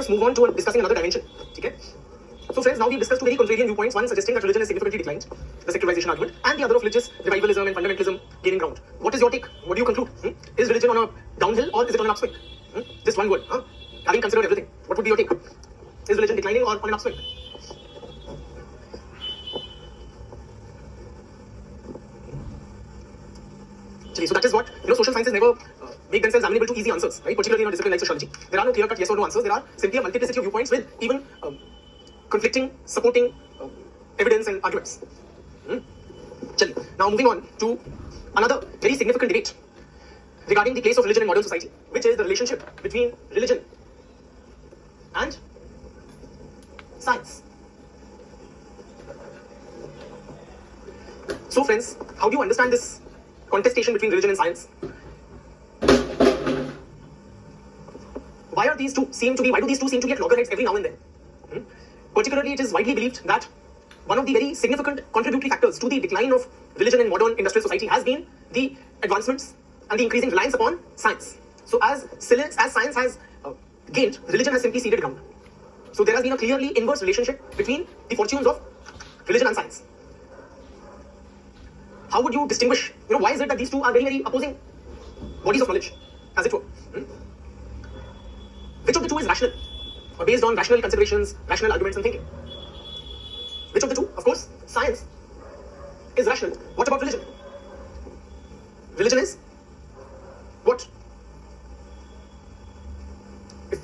Let's move on to discussing another dimension. Okay? So friends, now we've discussed two very contrarian viewpoints, one suggesting that religion has significantly declined, the secularization argument, and the other of religious revivalism and fundamentalism gaining ground. What is your take? What do you conclude? Is religion on a downhill or is it on an upswing? Just one word. Having considered everything, what would be your take? Is religion declining or on an upswing? So that is what, social sciences never make themselves amenable to easy answers, right? Particularly in a discipline like sociology. There are no clear-cut yes or no answers. There are simply a multiplicity of viewpoints with even conflicting, supporting evidence and arguments. Now moving on to another very significant debate regarding the place of religion in modern society, which is the relationship between religion and science. So friends, how do you understand this contestation between religion and science? Why do these two seem to be at loggerheads every now and then? Particularly, it is widely believed that one of the very significant contributory factors to the decline of religion in modern industrial society has been the advancements and the increasing reliance upon science. So as science has gained, religion has simply ceded ground. So there has been a clearly inverse relationship between the fortunes of religion and science. How would you distinguish? Why is it that these two are very, very opposing bodies of knowledge, as it were? Which of the two is rational, or based on rational considerations, rational arguments and thinking? Which of the two? Of course, science is rational. What about religion? Religion is what?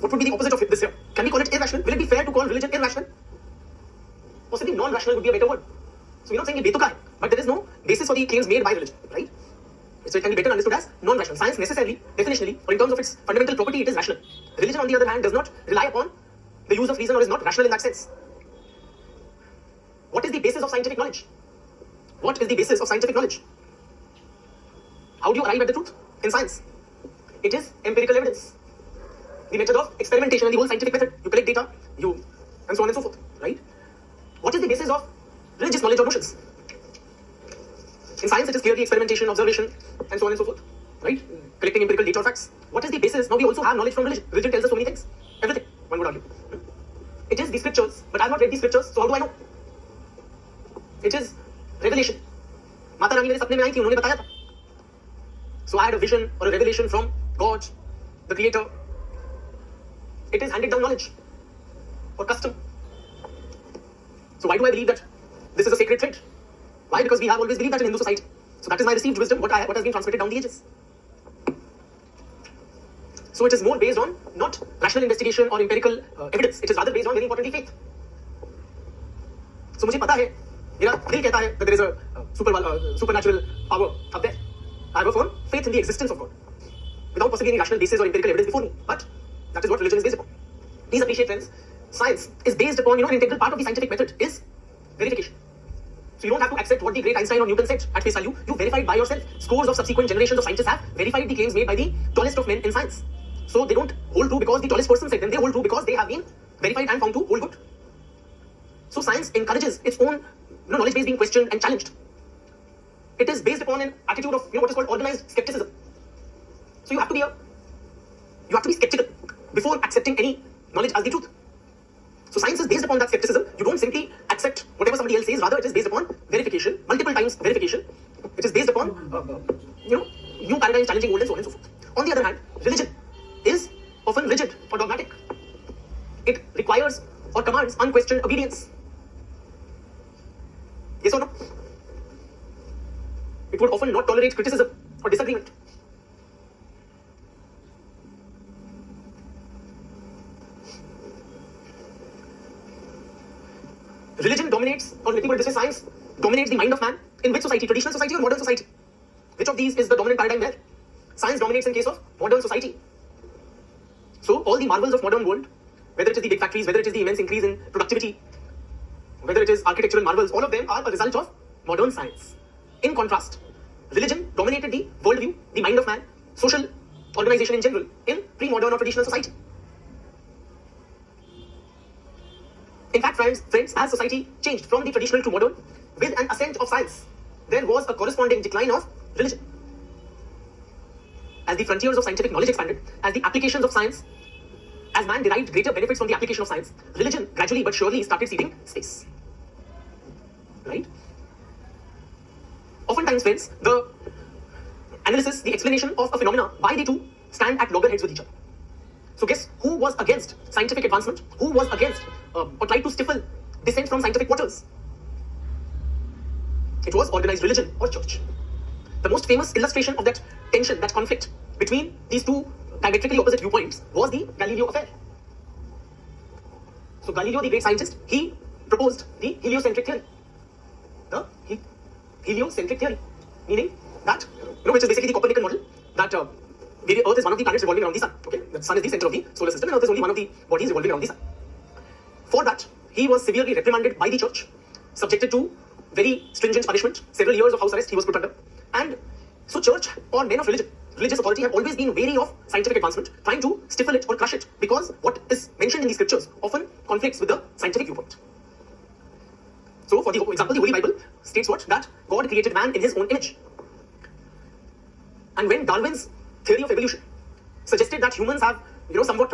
What would be the opposite of this here? Can we call it irrational? Will it be fair to call religion irrational? Possibly non-rational would be a better word. So we're not saying betuka hai, but there is no basis for the claims made by religion, right? So it can be better understood as non-rational. Science necessarily, definitionally, or in terms of its fundamental property, it is rational. Religion, on the other hand, does not rely upon the use of reason or is not rational in that sense. What is the basis of scientific knowledge? What is the basis of scientific knowledge? How do you arrive at the truth in science? It is empirical evidence. The method of experimentation and the whole scientific method. You collect data, and so on and so forth, right? What is the basis of religious knowledge or notions? In science, it is clearly experimentation, observation, and so on and so forth, right? Collecting empirical data or facts. What is the basis? Now we also have knowledge from religion. Religion tells us so many things. Everything, one would argue. It is the scriptures, but I have not read the scriptures, so how do I know? It is revelation. Mata Rani mere sapne mein aayi thi, unhone bataya tha. So I had a vision or a revelation from God, the Creator. It is handed down knowledge or custom. So why do I believe that this is a sacred thread? Why? Because we have always believed that in Hindu society. So that is my received wisdom, what has been transmitted down the ages. So it is more based on not rational investigation or empirical evidence. It is rather based on, very importantly, faith. So मुझे पता है, मेरा दिल कहता है that there is a supernatural power up there. I have a firm faith in the existence of God, without possibly any rational basis or empirical evidence before me. But that is what religion is based upon. Please appreciate, friends, science is based upon, an integral part of the scientific method is verification. So you don't have to accept what the great Einstein or Newton said at face value. You verify it by yourself. Scores of subsequent generations of scientists have verified the claims made by the tallest of men in science. So they don't hold true because the tallest person said them. They hold true because they have been verified and found to hold good. So science encourages its own knowledge base being questioned and challenged. It is based upon an attitude of what is called organized skepticism. So you have to be skeptical before accepting any knowledge as the truth. So science is based upon that skepticism. You don't simply accept whatever somebody else says. Rather, it is based upon verification, multiple times verification. It is based upon, new paradigms challenging old and so on and so forth. On the other hand, religion is often rigid or dogmatic. It requires or commands unquestioned obedience. Yes or no? It would often not tolerate criticism or disagreement. Religion dominates, or let me put it this way, science dominates the mind of man. In which society? Traditional society or modern society? Which of these is the dominant paradigm there? Science dominates in case of modern society. So all the marvels of modern world, whether it is the big factories, whether it is the immense increase in productivity, whether it is architectural marvels, all of them are a result of modern science. In contrast, religion dominated the worldview, the mind of man, social organization in general, in pre-modern or traditional society. In fact, friends, as society changed from the traditional to modern, with an ascent of science, there was a corresponding decline of religion. As the frontiers of scientific knowledge expanded, as the applications of science as man derived greater benefits from the application of science, religion gradually but surely started ceding space. Right? Oftentimes, friends, the analysis, the explanation of a phenomena, why they two stand at loggerheads with each other. So guess who was against scientific advancement? Who was against or tried to stifle descent from scientific waters? It was organized religion or church. The most famous illustration of that tension, that conflict between these two diametrically opposite viewpoints was the Galileo affair. So Galileo, the great scientist, he proposed the heliocentric theory. The heliocentric theory, meaning that, which is basically the Copernican model, that the Earth is one of the planets revolving around the sun. Okay, the sun is the center of the solar system, and Earth is only one of the bodies revolving around the sun. For that, he was severely reprimanded by the church, subjected to very stringent punishment, several years of house arrest he was put under. And so church or men of religion, religious authority have always been wary of scientific advancement, trying to stifle it or crush it, because what is mentioned in the scriptures often conflicts with the scientific viewpoint. So for the example, the Holy Bible states what? That God created man in his own image. And when Darwin's theory of evolution suggested that humans have, somewhat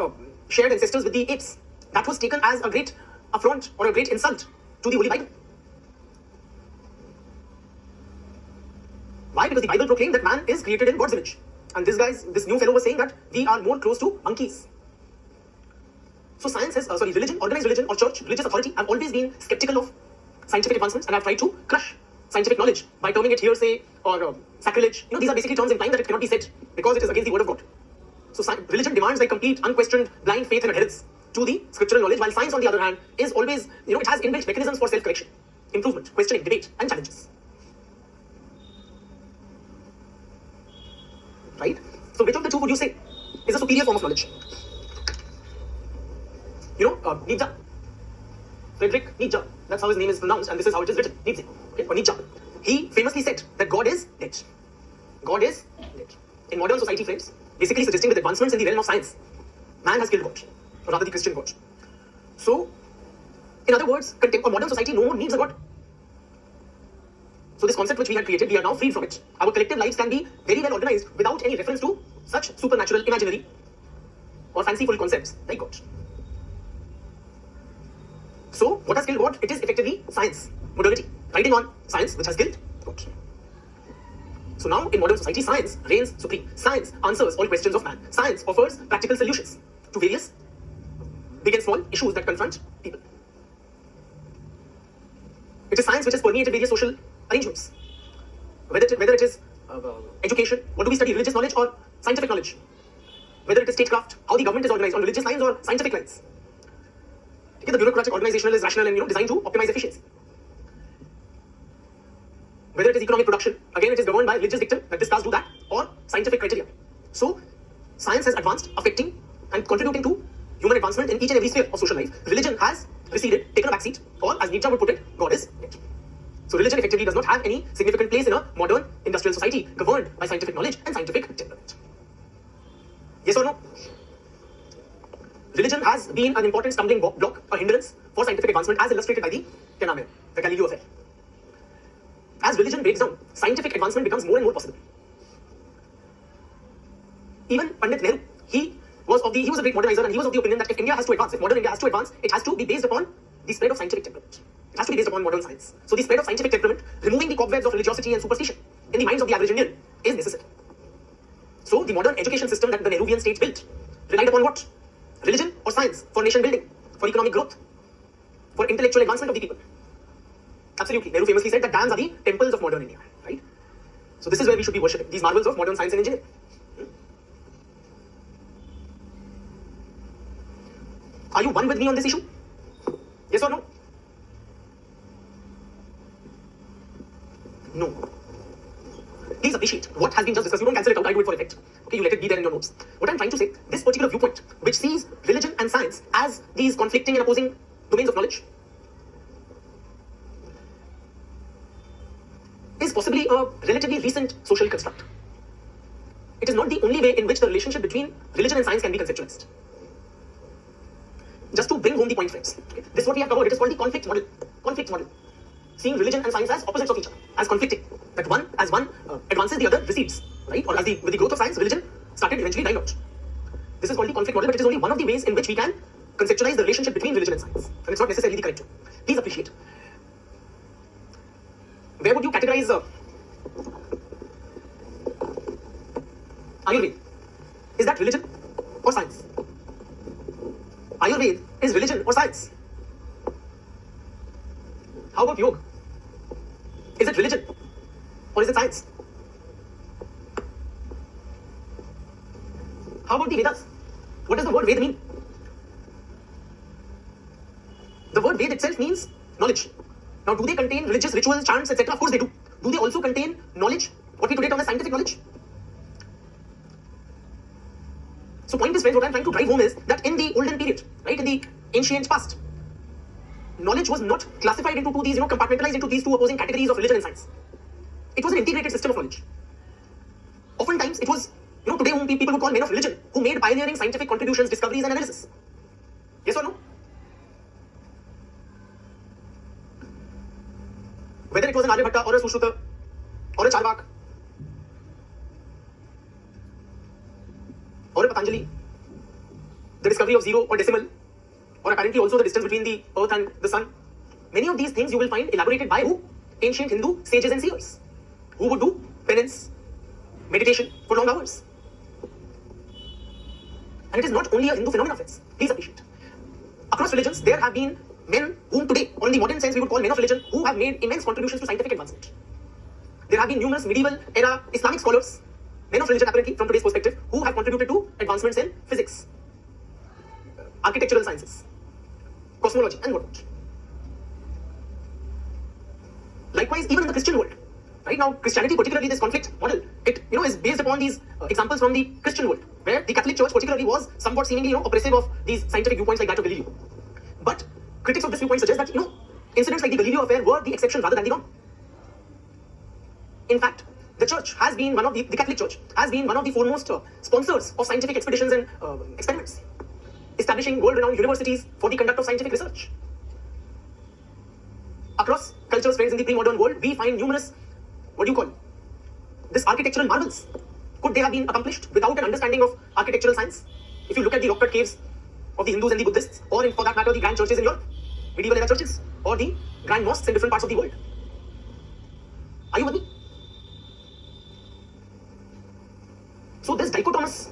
shared ancestors with the apes, that was taken as a great affront or a great insult to the Holy Bible. Why? Because the Bible proclaimed that man is created in God's image. And this new fellow was saying that we are more close to monkeys. So science has, religion, organized religion or church, religious authority have always been skeptical of scientific advancements and have tried to crush scientific knowledge by terming it hearsay or sacrilege. These are basically terms implying that it cannot be said because it is against the word of God. So religion demands like complete, unquestioned, blind faith and adherence to the scriptural knowledge, while science, on the other hand, is always, it has inbuilt mechanisms for self-correction, improvement, questioning, debate, and challenges. Right? So which of the two would you say is a superior form of knowledge? Nietzsche. Friedrich Nietzsche. That's how his name is pronounced, and this is how it is written. Nietzsche. Okay? Or Nietzsche. He famously said that God is dead. God is dead. In modern society, friends, basically suggesting with advancements in the realm of science, man has killed God, or rather the Christian God. So, in other words, modern society no more needs a God. So this concept which we had created, we are now freed from it. Our collective lives can be very well organized without any reference to such supernatural, imaginary, or fanciful concepts like God. So, what has killed God? It is effectively science, modernity, riding on science which has killed God. So now, in modern society, science reigns supreme. Science answers all questions of man. Science offers practical solutions to various big and small issues that confront people. It is science which has permeated various social arrangements. Whether it is education, what do we study, religious knowledge or scientific knowledge? Whether it is statecraft, how the government is organized on religious lines or scientific lines. Okay, the bureaucratic organizational is rational and designed to optimize efficiency. Whether it is economic production, again it is governed by religious dictum that this task do that, or scientific criteria. So science has advanced, affecting and contributing to human advancement in each and every sphere of social life. Religion has receded, taken a backseat, or as Nietzsche would put it, God is dead. So religion effectively does not have any significant place in a modern industrial society governed by scientific knowledge and scientific temperament. Yes or no? Religion has been an important stumbling block or hindrance for scientific advancement, as illustrated by the Galileo affair. As religion breaks down, scientific advancement becomes more and more possible. Even Pandit Nehru, he was a great modernizer, and he was of the opinion that if India has to advance, if modern India has to advance, it has to be based upon the spread of scientific temperament. It has to be based upon modern science. So the spread of scientific temperament, removing the cobwebs of religiosity and superstition in the minds of the average Indian, is necessary. So the modern education system that the Nehruvian state built relied upon what? Religion or science for nation building, for economic growth, for intellectual advancement of the people. Absolutely. Nehru famously said that dams are the temples of modern India, right? So this is where we should be worshipping, these marvels of modern science and engineering. Are you one with me on this issue? Yes or no? No. Please appreciate what has been just discussed. You don't cancel it out, I do it for effect. Okay, you let it be there in your notes. What I'm trying to say, this particular viewpoint, which sees religion and science as these conflicting and opposing domains of knowledge, is possibly a relatively recent social construct. It is not the only way in which the relationship between religion and science can be conceptualized. Just to bring home the point, friends, okay, this is what we have covered. It is called the conflict model. Conflict model. Seeing religion and science as opposites of each other, as conflicting. That as one advances, the other recedes, right? Or with the growth of science, religion started eventually dying out. This is called the conflict model, but it is only one of the ways in which we can conceptualize the relationship between religion and science. And it's not necessarily the correct one. Please appreciate. Where would you categorize Ayurveda? Is that religion or science? Ayurveda is religion or science? How about yoga? Is it religion or is it science? How about the Vedas? What does the word Ved mean? The word Ved itself means knowledge. Now, do they contain religious rituals, chants, etc.? Of course they do. Do they also contain knowledge? What we today term as scientific knowledge? So, point is, friends, what I'm trying to drive home is that in the olden period, right, in the ancient past, knowledge was not classified into these, compartmentalized into these two opposing categories of religion and science. It was an integrated system of knowledge. Oftentimes, it was, today whom people would call men of religion, who made pioneering scientific contributions, discoveries, and analysis. Yes or no? Whether it was an Aryabhatta or a Sushruta or a Charvak or a Patanjali, the discovery of zero or decimal, or apparently also the distance between the earth and the sun, many of these things you will find elaborated by who? Ancient Hindu sages and seers, who would do penance, meditation for long hours. And it is not only a Hindu phenomenon, friends. Please appreciate. Across religions, there have been men whom today, or in the modern sense, we would call men of religion, who have made immense contributions to scientific advancement. There have been numerous medieval era Islamic scholars, men of religion apparently from today's perspective, who have contributed to advancements in physics, architectural sciences, cosmology, and whatnot. Likewise, even in the Christian world, right now, Christianity, particularly this conflict model, it is based upon these examples from the Christian world, where the Catholic Church particularly was somewhat seemingly oppressive of these scientific viewpoints like that of Galileo. But critics of this viewpoint suggest that incidents like the Galileo affair were the exception rather than the norm. In fact, the Church has been one of the Catholic Church has been one of the foremost sponsors of scientific expeditions and experiments, establishing world-renowned universities for the conduct of scientific research. Across cultures, friends, in the pre-modern world, we find numerous, this architectural marvels. Could they have been accomplished without an understanding of architectural science? If you look at the rock-cut caves of the Hindus and the Buddhists, or for that matter, the grand churches in Europe, medieval era churches, or the grand mosques in different parts of the world. Are you with me? So this dichotomous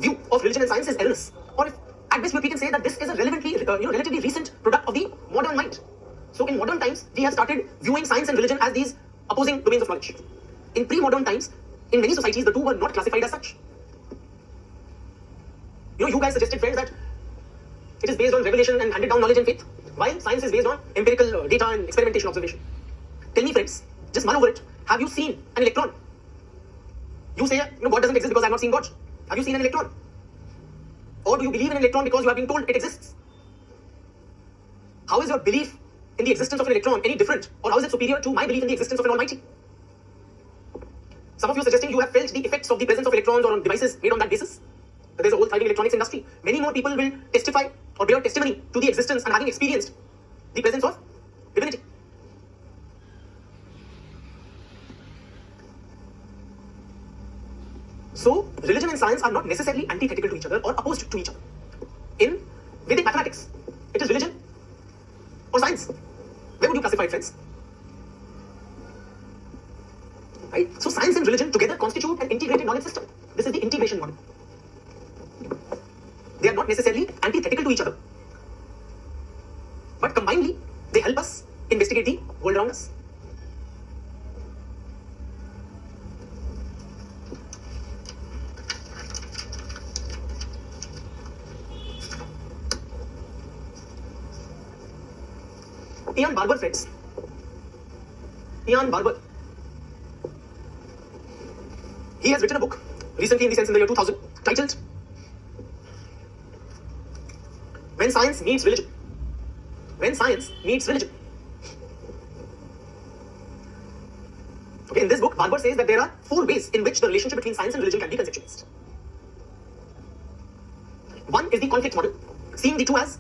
view of religion and science is erroneous. Or if, at best, we can say that this is a relatively recent product of the modern mind. So in modern times, we have started viewing science and religion as these opposing domains of knowledge. In pre-modern times, in many societies, the two were not classified as such. You guys suggested, friends, that it is based on revelation and handed down knowledge and faith, while science is based on empirical data and experimentation observation. Tell me, friends, just mull over it. Have you seen an electron? You say, God doesn't exist because I have not seen God. Have you seen an electron? Or do you believe in an electron because you have been told it exists? How is your belief in the existence of an electron any different, or how is it superior to my belief in the existence of an almighty? Some of you suggesting you have felt the effects of the presence of electrons or on devices made on that basis. There's a whole thriving electronics industry. Many more people will testify or bear testimony to the existence and having experienced the presence of divinity. So, religion and science are not necessarily antithetical to each other or opposed to each other. In Vedic mathematics, it is religion or science. Where would you classify it, friends? Right? So, science and religion together constitute an integrated knowledge system. This is the integration model. They are not necessarily antithetical to each other, but combinedly, they help us investigate the world around us. Ian Barber, friends. Ian Barber. He has written a book recently, in the sense in the year 2000, titled When Science Meets Religion. When Science Meets Religion. Okay, in this book, Barber says that there are 4 ways in which the relationship between science and religion can be conceptualized. One is the conflict model, seeing the two as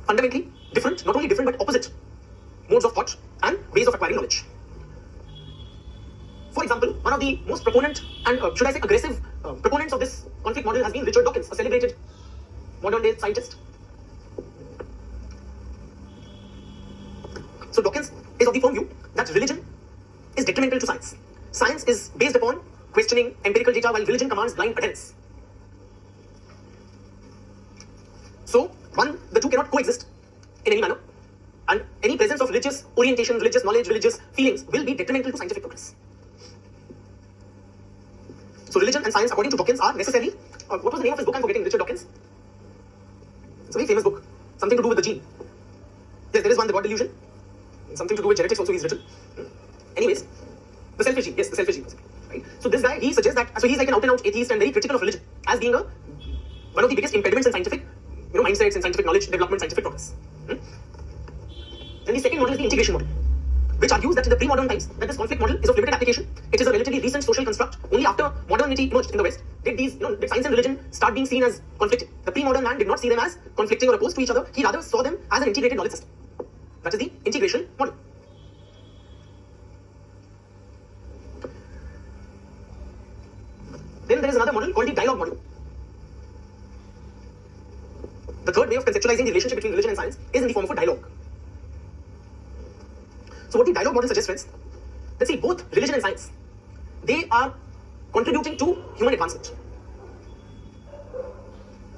fundamentally different, not only different but opposite modes of thought and ways of acquiring knowledge. For example, one of the most proponent and should I say aggressive proponents of this conflict model has been Richard Dawkins, a celebrated modern day scientist. So Dawkins is of the firm view that religion is detrimental to science. Science is based upon questioning empirical data while religion commands blind adherence. So, the two cannot coexist in any manner, and any presence of religious orientation, religious knowledge, religious feelings will be detrimental to scientific progress. So religion and science, according to Dawkins, are necessarily, what was the name of his book? I'm forgetting, Richard Dawkins. It's a very famous book, something to do with the gene. Yes, there is one, The God Delusion. Something to do with genetics also he's written. Anyways, the selfish gene, yes, the selfish gene. Right? So this guy, he suggests that, so he's like an out and out atheist and very critical of religion as being one of the biggest impediments in scientific mindsets and scientific knowledge development, scientific progress. Then the second model is the integration model, which argues that in the pre-modern times, that this conflict model is of limited application. It is a relatively recent social construct. Only after modernity emerged in the West did these, did science and religion start being seen as conflicting. The pre-modern man did not see them as conflicting or opposed to each other. He rather saw them as an integrated knowledge system. That is the integration model. Then there is another model called the dialogue model. The third way of conceptualizing the relationship between religion and science is in the form of a dialogue. So what the dialogue model suggests, friends, let's see, both religion and science, they are contributing to human advancement.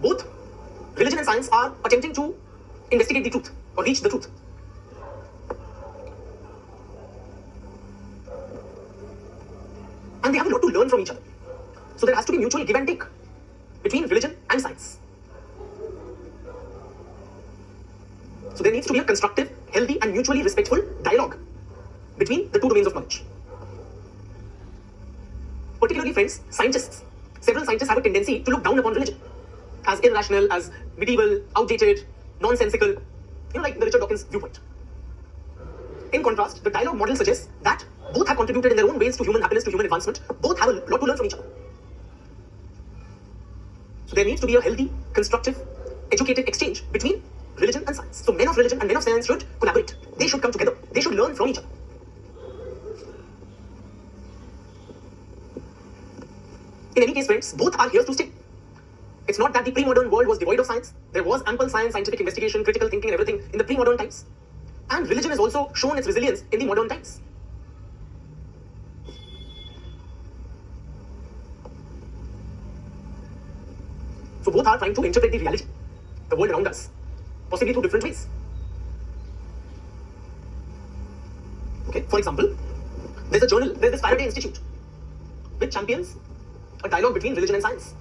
Both religion and science are attempting to investigate the truth or reach the truth. And they have a lot to learn from each other. So there has to be mutual give and take between religion and science. So there needs to be a constructive, healthy and mutually respectful dialogue between the two domains of knowledge. Particularly, friends, several scientists have a tendency to look down upon religion as irrational, as medieval, outdated, nonsensical, like the Richard Dawkins viewpoint. In contrast, the dialogue model suggests that both have contributed in their own ways to human happiness, to human advancement. Both have a lot to learn from each other. So there needs to be a healthy, constructive, educated exchange between religion and science. So men of religion and men of science should collaborate. They should come together. They should learn from each other. In any case, friends, both are here to stay. It's not that the pre-modern world was devoid of science. There was ample science, scientific investigation, critical thinking, and everything in the pre-modern times. And religion has also shown its resilience in the modern times. So both are trying to interpret the reality, the world around us, possibly through different ways. Okay, for example, there's a journal, there's this Faraday Institute, which champions a dialogue between religion and science.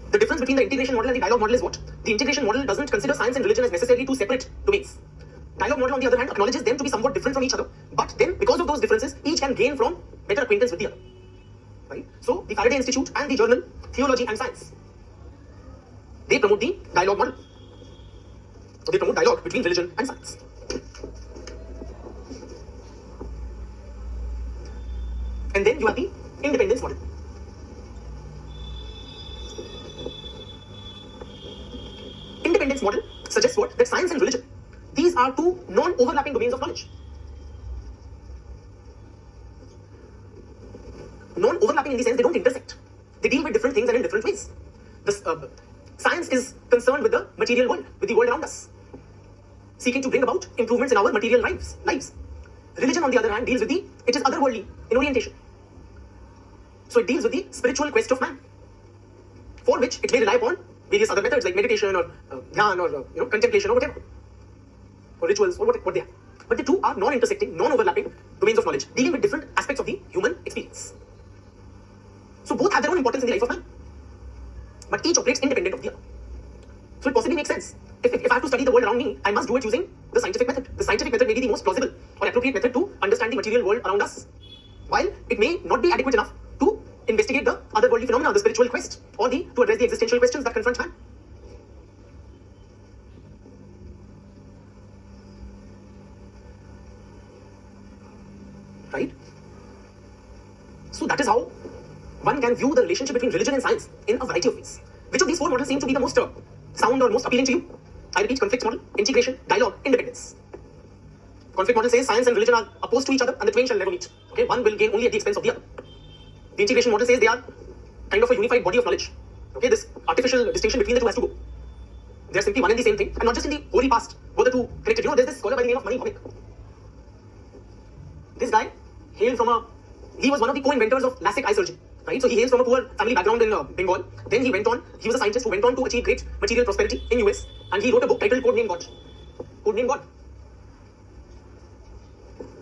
The difference between the integration model and the dialogue model is what? The integration model doesn't consider science and religion as necessarily two separate domains. Dialogue model, on the other hand, acknowledges them to be somewhat different from each other, but then, because of those differences, each can gain from better acquaintance with the other. Right? So, the Faraday Institute and the journal Theology and Science, they promote the dialogue model. So they promote dialogue between religion and science. And then you have the independence model. Independence model suggests what? That science and religion, these are two non-overlapping domains of knowledge. Non-overlapping in the sense they don't intersect. They deal with different things and in different ways. Science is concerned with the material world, with the world around us, seeking to bring about improvements in our material lives. Religion, on the other hand, deals with it is otherworldly in orientation. So it deals with the spiritual quest of man, for which it may rely upon various other methods like meditation or dhyan or contemplation or whatever, or rituals or what they are. But the two are non-intersecting, non-overlapping domains of knowledge, dealing with different aspects of the human experience. So both have their own importance in the life of man, but each operates independent of the other. So it possibly makes sense. If I have to study the world around me, I must do it using the scientific method. The scientific method may be the most plausible or appropriate method to understand the material world around us, while it may not be adequate enough to investigate the otherworldly phenomena, the spiritual quest, or to address the existential questions that confront man. Right? So that is how one can view the relationship between religion and science in a variety of ways. Which of these four models seem to be the most sound or most appealing to you? I repeat: conflicts model, integration, dialogue, independence. Conflict model says science and religion are opposed to each other and the twain shall never meet. Okay, one will gain only at the expense of the other. The integration model says they are kind of a unified body of knowledge. Okay, this artificial distinction between the two has to go. They are simply one and the same thing, and not just in the hoary past were the two connected. You know, there's this scholar by the name of Mani Bhavik. This guy hailed from he was one of the co-inventors of LASIK eye surgery, right? So he hails from a poor family background in Bengal. Then he was a scientist who went on to achieve great material prosperity in US, and he wrote a book titled Codename God. Codename God.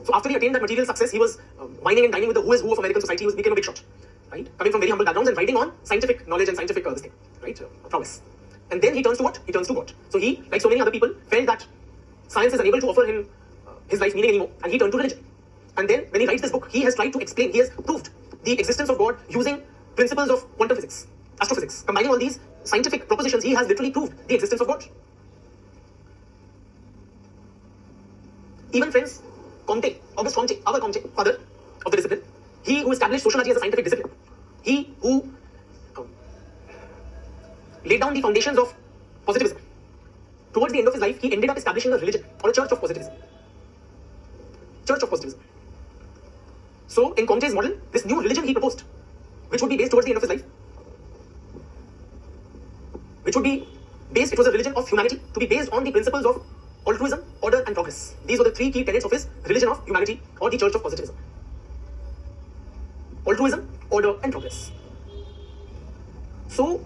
So after he attained that material success, he was whining and dining with the who is who of American society. He became a big shot, right? Coming from very humble backgrounds and writing on scientific knowledge and scientific this thing, right? Prowess. And then he turns to what? He turns to God. So he, like so many other people, felt that science is unable to offer him his life meaning anymore, and he turned to religion. And then when he writes this book, he has tried to explain, he has proved the existence of God using principles of quantum physics, astrophysics. Combining all these scientific propositions, he has literally proved the existence of God. Even friends, Comte, Auguste Comte, our Comte, father of the discipline, he who established sociology as a scientific discipline, he who laid down the foundations of positivism. Towards the end of his life, he ended up establishing a religion or a church of positivism. Church of positivism. So, in Comte's model, this new religion he proposed, which would be based towards the end of his life, which would be based, it was a religion of humanity, to be based on the principles of altruism, order, and progress. These were the three key tenets of his religion of humanity or the church of positivism. Altruism, order, and progress. So,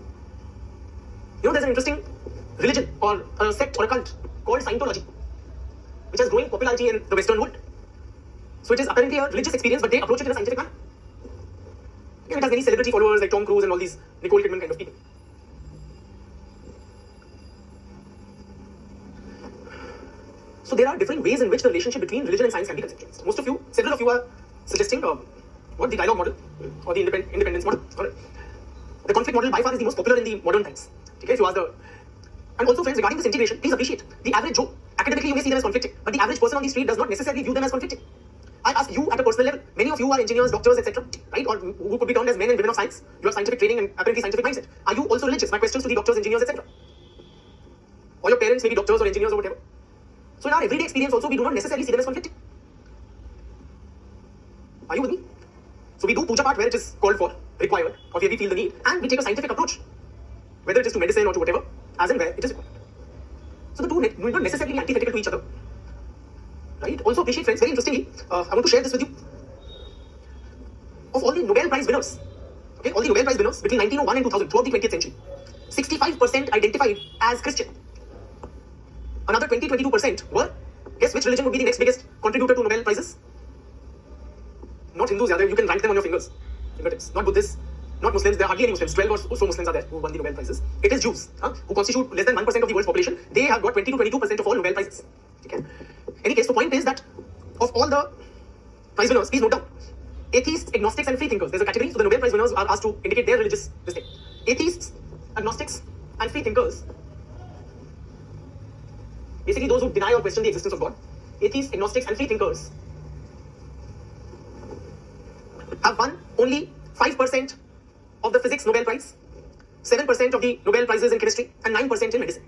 you know, there's an interesting religion or a sect or a cult called Scientology, which has growing popularity in the Western world. So it is apparently a religious experience, but they approach it in a scientific manner. And it has many celebrity followers like Tom Cruise and all these Nicole Kidman kind of people. So there are different ways in which the relationship between religion and science can be conceptualized. Most of you, several of you are suggesting what the dialogue model or the independence model. Or the conflict model by far is the most popular in the modern times. Okay, if you ask the... And also friends, regarding this integration, please appreciate the average Joe. Academically you may see them as conflicting, but the average person on the street does not necessarily view them as conflicting. I ask you at a personal level, many of you are engineers, doctors, etc., right? Or who could be termed as men and women of science. You have scientific training and apparently scientific mindset. Are you also religious? My questions to the doctors, engineers, etc. Or your parents may be doctors or engineers or whatever. So in our everyday experience also, we do not necessarily see them as conflicting. Are you with me? So we do puja part where it is called for, required, or where we feel the need, and we take a scientific approach, whether it is to medicine or to whatever, as and where it is required. So the two will not necessarily be antithetical to each other. Right? Also appreciate friends, very interestingly, I want to share this with you. Of all the Nobel Prize winners, okay, all the Nobel Prize winners between 1901 and 2000, throughout the 20th century, 65% identified as Christian. Another 20-22% were, guess which religion would be the next biggest contributor to Nobel Prizes? Not Hindus, you can rank them on your fingers, fingertips. Not Buddhists, not Muslims, there are hardly any Muslims, 12 or so Muslims are there who won the Nobel Prizes. It is Jews, who constitute less than 1% of the world's population. They have got 20-22% of all Nobel Prizes. Okay? Any case, the point is that of all the prize winners, please note down, atheists, agnostics, and free thinkers. There's a category, so the Nobel Prize winners are asked to indicate their religious thing. Atheists, agnostics, and free thinkers, basically those who deny or question the existence of God, atheists, agnostics, and free thinkers have won only 5% of the physics Nobel Prize, 7% of the Nobel Prizes in chemistry, and 9% in medicine.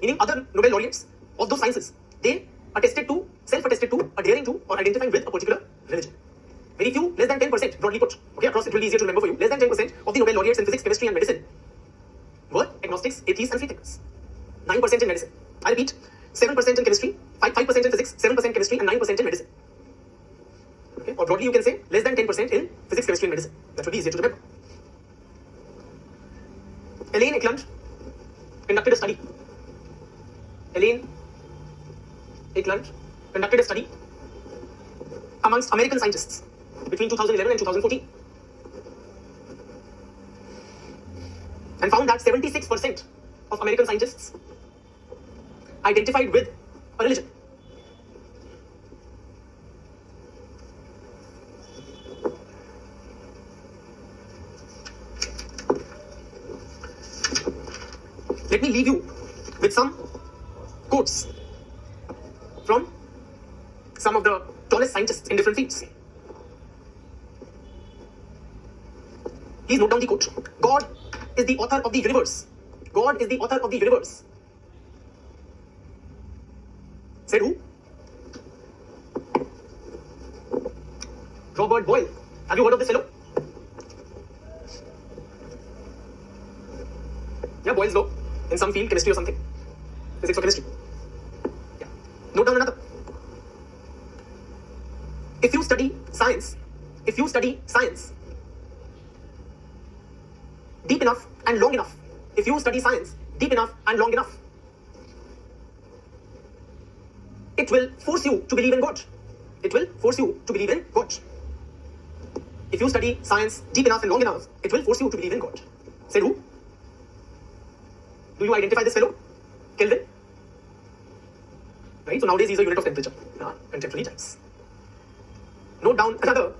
Meaning other Nobel laureates of those sciences, they self-attested to, adhering to, or identifying with a particular religion. Very few, less than 10%, broadly put, okay, across it will be easier to remember for you, less than 10% of the Nobel laureates in physics, chemistry, and medicine were agnostics, atheists, and free thinkers. 9% in medicine. I repeat, 7% in chemistry, 5% in physics, 7% chemistry, and 9% in medicine. Okay? Or broadly you can say less than 10% in physics, chemistry, and medicine. That will be easier to remember. Elaine Eklund conducted a study. Elaine Eklund conducted a study amongst American scientists between 2011 and 2014 and found that 76% of American scientists identified with a religion. Let me leave you with some quotes from some of the tallest scientists in different fields. Please note down the quote. God is the author of the universe. God is the author of the universe. Said who? Robert Boyle. Have you heard of this fellow? Yeah, Boyle's law in some field, chemistry or something, physics or chemistry. Yeah. Note down another. If you study science deep enough and long enough, if you study science deep enough and long enough, it will force you to believe in God. It will force you to believe in God. If you study science deep enough and long enough, it will force you to believe in God. Said who? Do you identify this fellow? Kelvin? Right? So nowadays he's a unit of temperature. Contemporary times. Note down another.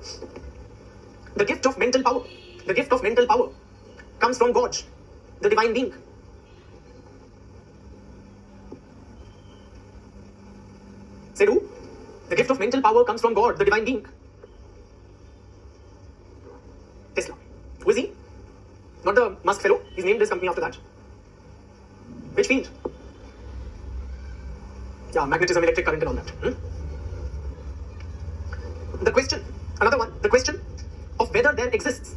The gift of mental power. The gift of mental power comes from God, the divine being. Said who? The gift of mental power comes from God, the divine being. Tesla. Who is he? Not the Musk fellow. He's named his company after that. Which field? Yeah, magnetism, electric current and all that. The question, another one, the question of whether there exists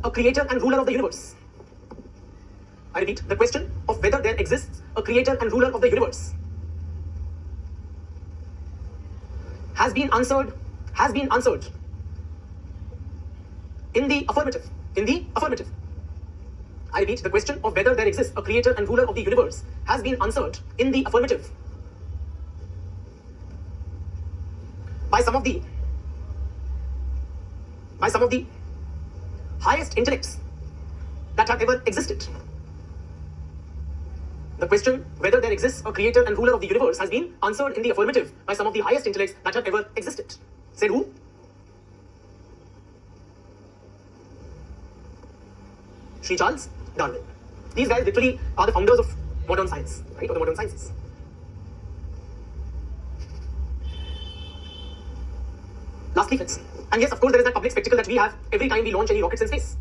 a creator and ruler of the universe. I repeat, the question of whether there exists a creator and ruler of the universe has been answered in the affirmative. I repeat, the question of whether there exists a creator and ruler of the universe has been answered in the affirmative by some of the highest intellects that have ever existed. The question whether there exists a creator and ruler of the universe has been answered in the affirmative by some of the highest intellects that have ever existed. Said who? Sri Charles Darwin. These guys literally are the founders of modern science, right? Or the modern sciences. Lastly, friends, and yes, of course, there is that public spectacle that we have every time we launch any rockets in space.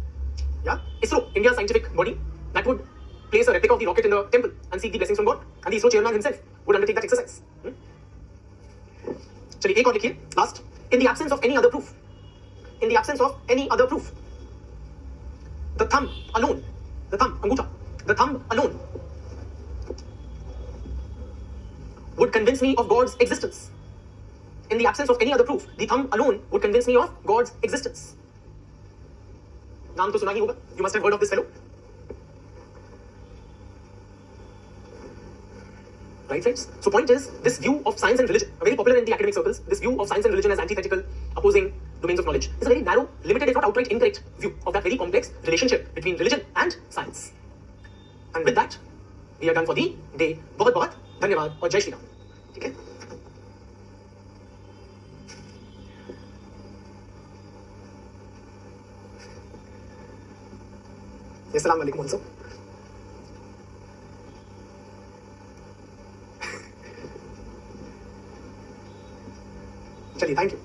Yeah, ISRO, India's scientific body, that would place a replica of the rocket in the temple and seek the blessings from God, and the ISRO chairman himself would undertake that exercise. Chaliye, ek aur likhiye, last. In the absence of any other proof, the thumb alone, angutha, the thumb alone would convince me of God's existence. In the absence of any other proof, the thumb alone would convince me of God's existence. नाम तो सुना ही होगा. You must have heard of this fellow. Right, friends? So point is, this view of science and religion, very popular in the academic circles, this view of science and religion as antithetical, opposing domains of knowledge, is a very narrow, limited, if not outright incorrect view of that very complex relationship between religion and science. And with that, we are done for the day. बहुत बहुत धन्यवाद और जय श्री राम. ठीक है? अस्सलाम वालेकुम also. चलिए, thank you.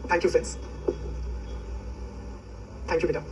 Thank you, friends. Thank you, beta.